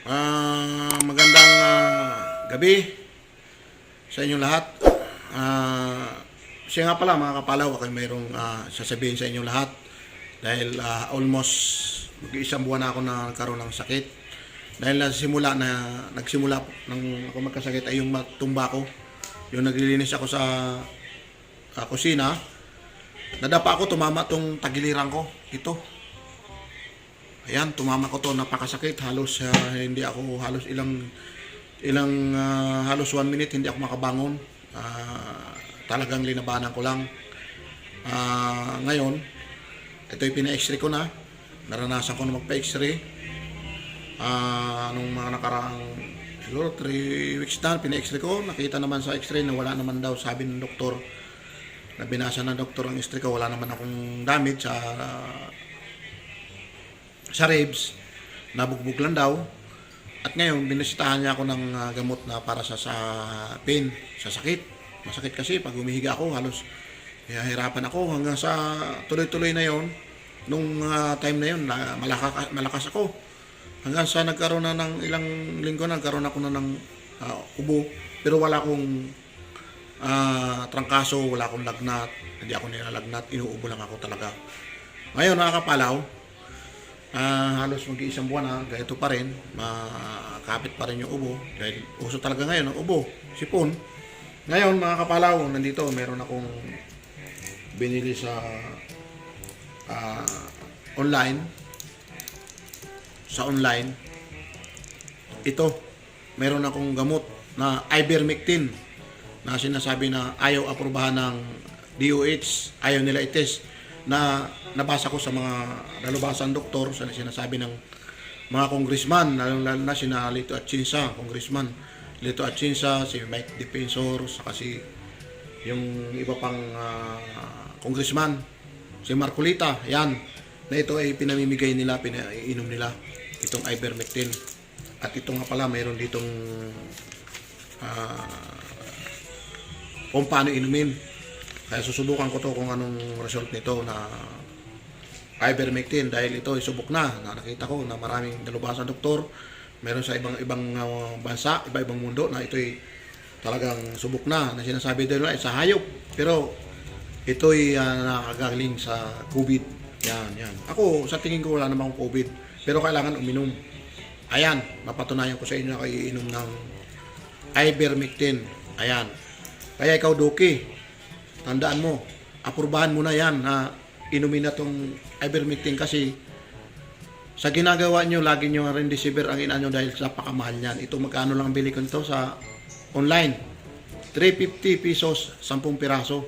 Magandang gabi sa inyong lahat. Siya nga pala mga kapalaw, ako mayroong sasabihin sa inyong lahat dahil almost mag-iisang buwan na ako na nagkaroon ng sakit. Dahil nagsimula nang ako magkasakit ay yung matumba ko. Yung naglilinis ako sa kusina, nadapa ako, tumama tong tagiliran ko. Ito. Ayan, tumama ko to, napakasakit. Halos hindi ako halos halos 1 minute hindi ako makabangon. Talagang linabanan ko lang. Ngayon, ito'y pina-x-ray ko na. Naranasan ko na magpa-x-ray. Nung mga nakaraang siguro 3 weeks na, pina-x-ray ko. Nakita naman sa x-ray na wala naman daw, sabi ng doktor, na binasa ng doktor ang x-ray ko, wala naman akong damage sa ribs, nabugbog lang daw. At ngayon, binisitahan niya ako ng gamot na para sa pain, sa sakit. Masakit kasi pag humihiga ako, halos hirapan ako hanggang sa tuloy-tuloy na yon. Nung time na yon, malakas ako. Hanggang sa nagkaroon na ng ilang linggo, nagkaroon ako na ng ubo. Pero wala akong trangkaso, wala akong lagnat. Hindi ako nilalagnat, inuubo lang ako talaga. Ngayon, mga kapalaw, halos mag-iisang buwan na, ganito pa rin, makapit pa rin yung ubo dahil uso talaga ngayon ang ubo, sipon. Ngayon mga kapalaw, nandito meron akong binili sa online. Ito, meron akong gamot na ivermectin na sinasabi na ayaw aprubahan ng DOH, ayaw nila i-test, na nabasa ko sa mga dalubhasang doktor, sa sinasabi ng mga congressman, lalo na sina Lito Atienza, congressman Lito Atienza, si Mike Defensor, saka si yung iba pang congressman, si Marcolita, yan, na ito ay pinamimigay nila, pinainom nila itong ivermectin. At ito nga pala, mayroon ditong kung paano inumin. Kaya susubukan ko to kung anong result nito na ivermectin, dahil ito ay subok na nakita ko na maraming dalubhasang doktor, meron sa ibang bansa, iba-ibang mundo, na ito ay talagang subok na sinasabi nila ay sa hayop, pero ito ay nakagaling sa COVID. Yan. Ako, sa tingin ko wala namang COVID, pero kailangan uminom. Ayan, mapatunayan ko sa inyo na kayo iinom ng ivermectin. Ayan. Kaya ikaw, Doki, tandaan mo, aprubahan mo na yan na inumin na itong ivermectin, kasi sa ginagawa nyo, lagi nyo remdesivir ang inanyo dahil sa pakamahal niyan. Ito, magkano lang bili ko nito sa online? 350 pesos, 10 piraso.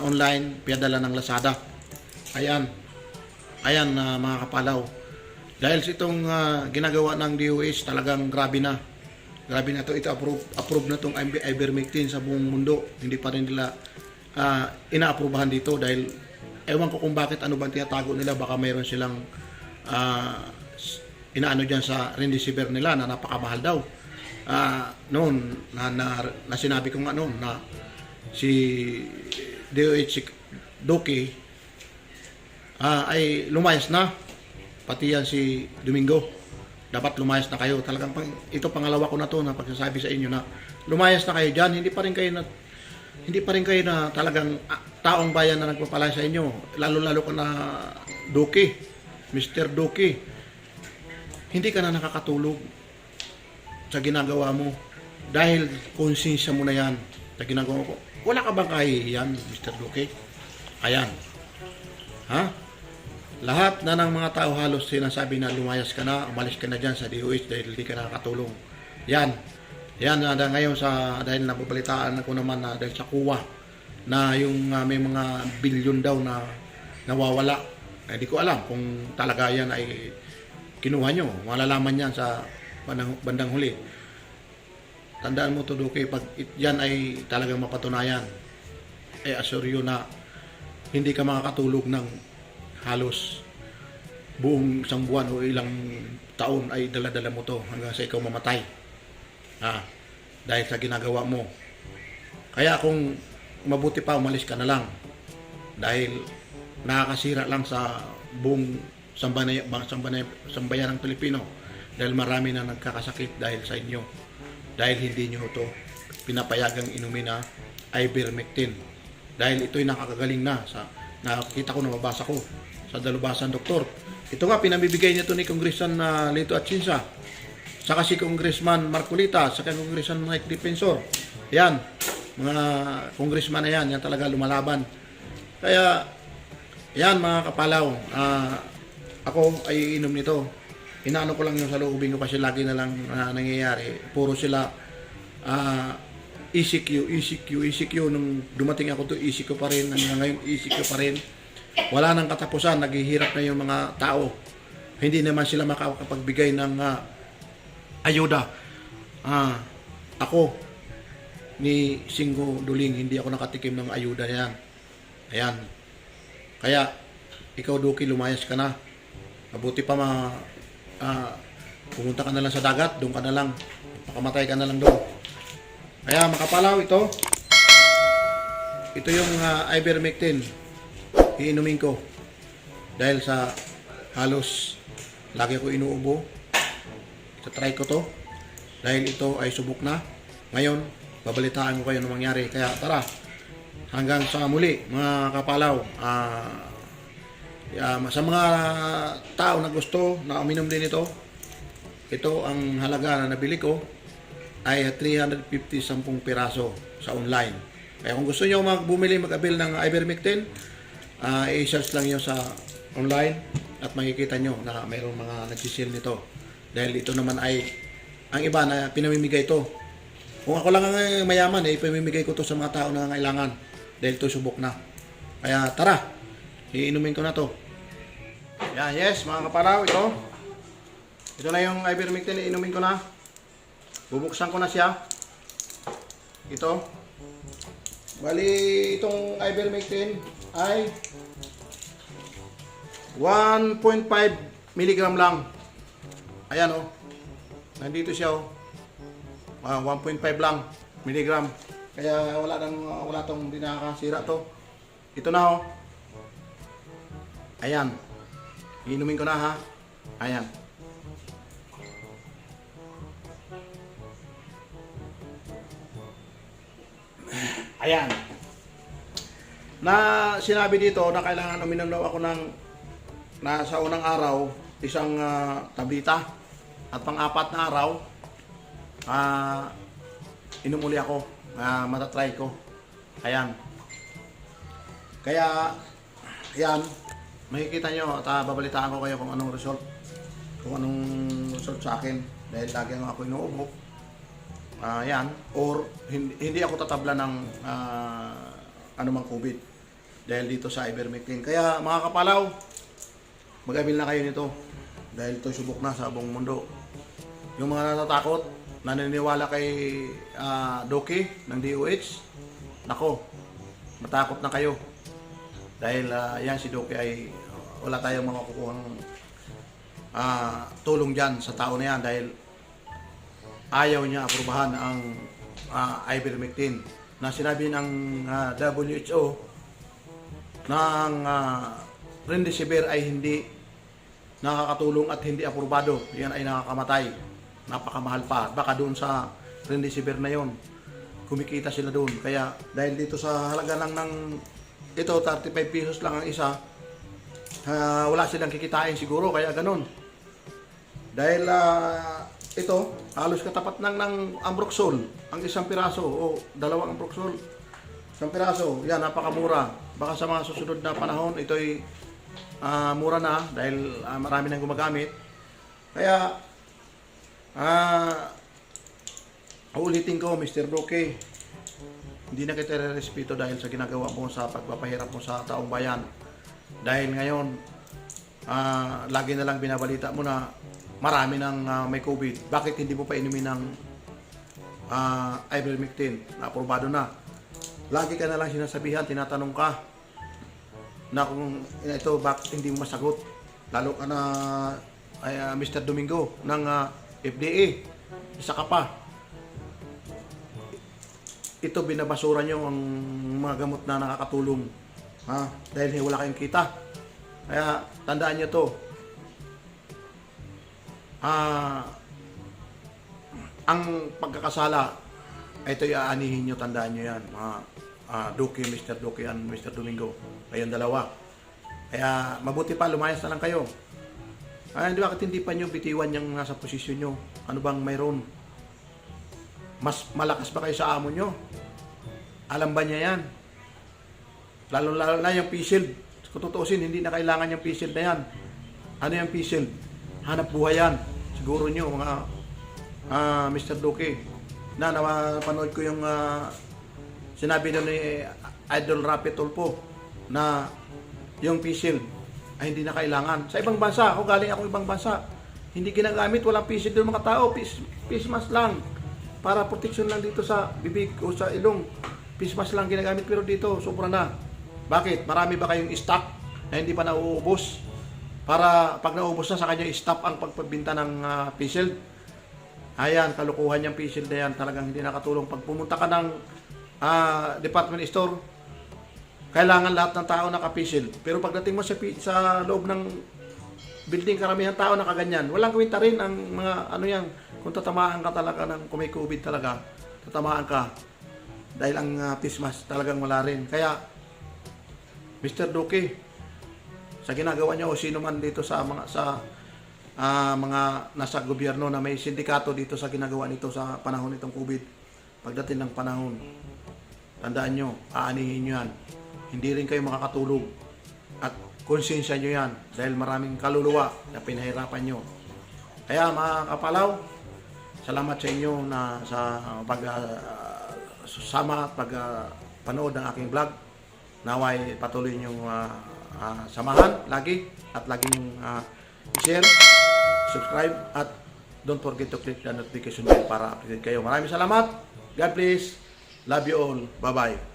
Online, pinadala ng Lazada. Ayan, mga kapalaw. Dahil sa itong ginagawa ng DOH, talagang grabe na. Grabe na to, ito approve na tong ivermectin sa buong mundo. Hindi pa rin nila inaaprubahan dito dahil ewan ko kung bakit, ano bang tinatago nila. Baka mayroon silang inaano dyan sa remdesivir nila na napakamahal daw. Noon na sinabi ko nga noon na si DOH Doki ay lumayas na, pati yan si Domingo. Dapat lumayas na kayo. Talagang ito pangalawa ko na to na pagsasabi sa inyo na lumayas na kayo dyan. Hindi pa rin kayo na talagang taong bayan na nagpapalaya sa inyo. Lalo ka na Doki, Mr. Doki. Hindi ka na nakakatulog sa ginagawa mo dahil konsensya mo na yan sa ginagawa ko. Wala ka bang kahihiyan, Mr. Doki? Ayan. Ha? Lahat na ng mga tao halos sinasabi na lumayas ka na, umalis ka na dyan sa DOH dahil hindi ka nakakatulong. Yan na ngayon dahil nababalitaan ako naman na dahil sa kuwa na yung may mga bilyon daw na nawawala. Hindi ko alam kung talaga yan ay kinuha nyo. Malalaman yan sa bandang huli. Tandaan mo to, Doki, pag yan ay talagang mapatunayan, ay assure you na hindi ka makakatulog ng halos buong isang buwan o ilang taon ay dala-dala mo to hanggang sa ikaw mamatay. Dahil sa ginagawa mo. Kaya kung mabuti pa, umalis ka na lang. Dahil nakakasira lang sa buong sambayan ng Pilipino. Dahil marami na nagkakasakit dahil sa inyo. Dahil hindi nyo ito pinapayagang inumin na ivermectin. Dahil ito'y nakakagaling na sa nakikita ko, nababasa ko sa dalubasan doktor. Ito nga pinamibigay niya to ni Congressman Lito Atienza, saka si Congressman Marcolita, saka Congressman Mike Defensor. Yan, mga congressman na yan talaga lumalaban. Kaya yan mga kapalaw, ako ay inom nito. Inaano ko lang yung saloobin ko kasi lagi na lang nangyayari. Puro sila ECQ. Nung dumating ako to, ECQ pa rin. Ngayon, ECQ pa rin. Wala nang katapusan. Naghihirap na yung mga tao. Hindi naman sila makakapagbigay ng ayuda. Ako, ni Singgo Duling, hindi ako nakatikim ng ayuda yan. Ayan. Kaya, ikaw Duki, lumayas ka na. Mabuti pa pumunta ka na lang sa dagat, doon ka na lang. Pakamatay ka na lang doon. Kaya makapalaw ito. Ito yung ivermectin. Iinumin ko. Dahil sa halos lagi ko inuubo. Try ko to. Dahil ito ay subok na. Ngayon, babalitaan ko kayo ng mangyari. Kaya tara, hanggang sa muli mga kapalaw. Sa mga tao na gusto na uminom din ito, ito ang halaga na nabili ko ay 350 10 piraso sa online. Kaya kung gusto niyo mag-avail ng ivermectin, i-search lang niyo sa online at makikita niyo na mayroong mga nagsisil nito. Dahil ito naman ay ang iba na pinamimigay ito. Kung ako lang ang mayaman, ipamimigay ko to sa mga tao na nangangailangan dahil ito subok na. Kaya tara, iinumin ko na to. Yan, yes, mga kapalaw, ito. Ito na yung ivermectin, iinumin ko na. Bubuksan ko na siya. Ito. Bali, itong ivermectin ay 1.5 mg lang. Ayan, oh. Nandito siya, oh. 1.5 lang miligram. Kaya wala tong hindi nakakasira to. Ito na, oh. Ayan. Iinumin ko na, ha. Ayan. Ayan. Na sinabi dito na kailangan uminom daw ako ng sa unang araw isang tablita at pang-apat na araw inom uli ako, matatry ko. Ayan. Kaya yan, makikita nyo at babalitaan ko kayo kung anong result sa akin dahil lagi ako inuubo. Yan, or hindi ako tatabla ng anumang COVID dahil dito sa ivermectin. Kaya mga kapalaw, mag-avail na kayo nito dahil ito subok na sa buong mundo. Yung mga natatakot, naniniwala kay Doki ng DOH, nako, matakot na kayo dahil yan si Doki ay wala tayong makukuha ng tulong dyan sa tao na yan dahil ayaw niya aprubahan ang ivermectin na sinabi ng WHO ng Remdesivir ay hindi nakakatulong at hindi aprobado. Yan ay nakakamatay. Napakamahal pa. Baka doon sa Remdesivir na yon kumikita sila doon. Kaya dahil dito sa halaga lang ng ito 35 pesos lang ang isa, wala silang kikitain siguro kaya ganun. Dahil ito halos katapat ng Ambroxol ang isang piraso o dalawang Ambroxol isang piraso. Yan, napakamura. Baka sa mga susunod na panahon ito'y mura na dahil marami nang gumagamit. Kaya uulitin ko, Mr. Roque, hindi na kita respeto dahil sa ginagawa mo sa pagpapahirap mo sa taong bayan. Dahil ngayon lagi na lang binabalita mo na marami nang may COVID. Bakit hindi mo pa inumin ng ivermectin na aprobado na? Lagi ka na lang sinasabihan, tinatanong ka na kung ito bakit hindi mo masagot. Lalo ka na Mr. Domingo ng FDA. Isa ka pa. Ito binabasura nyo ang mga gamot na nakakatulong. Dahil wala kayong kita. Kaya tandaan nyo to. Ah, ang pagkakasala, ito iaanihin nyo, tandaan nyo yan. Mga Duki, Mr. Duki and Mr. Domingo. Kayong dalawa. Kaya mabuti pa, lumayas na lang kayo. Ay, bakit hindi pa nyo bitiwan yung nasa posisyon nyo? Ano bang mayroon? Mas malakas ba kayo sa amo nyo? Alam ba niya yan? Lalo na yung P-Shield. Kung tutuusin, hindi na kailangan yung P-Shield na yan. Ano yung P-Shield? Hanap buhay yan. Siguro nyo, mga Mr. Duque, na napanood ko yung sinabi na ni Idol Rapi Tulfo na yung P-Shield ay hindi na kailangan. Sa ibang bansa, ako galing ako ibang bansa, hindi ginagamit, walang P-Shield yung mga tao, face mask lang. Para protection lang dito sa bibig o sa ilong. Face mask lang ginagamit, pero dito, sobra na. Bakit? Marami ba kayong stock na hindi pa nauubos? Para pag naubos na sa kanya, stop ang pagpabinta ng P-Shield. Ayan, kalukuhan yung P-Shield na yan. Talagang hindi nakatulong. Pag pumunta ka ng department store, kailangan lahat ng tao naka-P-Shield. Pero pagdating mo sa loob ng building, karamihan tao nakaganyan. Walang kwenta rin ang mga ano yan. Kung tatamaan ka talaga ng kung may COVID talaga, tatamaan ka. Dahil ang face mask talagang wala rin. Kaya, Mr. Duque, sa ginagawa niyo o sino man dito sa mga mga nasa gobyerno na may sindikato dito sa ginagawa nito sa panahon nitong COVID, pagdating ng panahon, tandaan nyo, aanihin nyo yan. Hindi rin kayo makakatulog. At konsensya nyo yan dahil maraming kaluluwa na pinahirapan nyo. Kaya mga kapalaw, salamat sa inyo na sa susama at panood ng aking vlog. Naway patuloy nyo samahan lagi at lagi nyo share, subscribe at don't forget to click the notification bell para update kayo. Maraming salamat. God bless. Love you all. Bye-bye.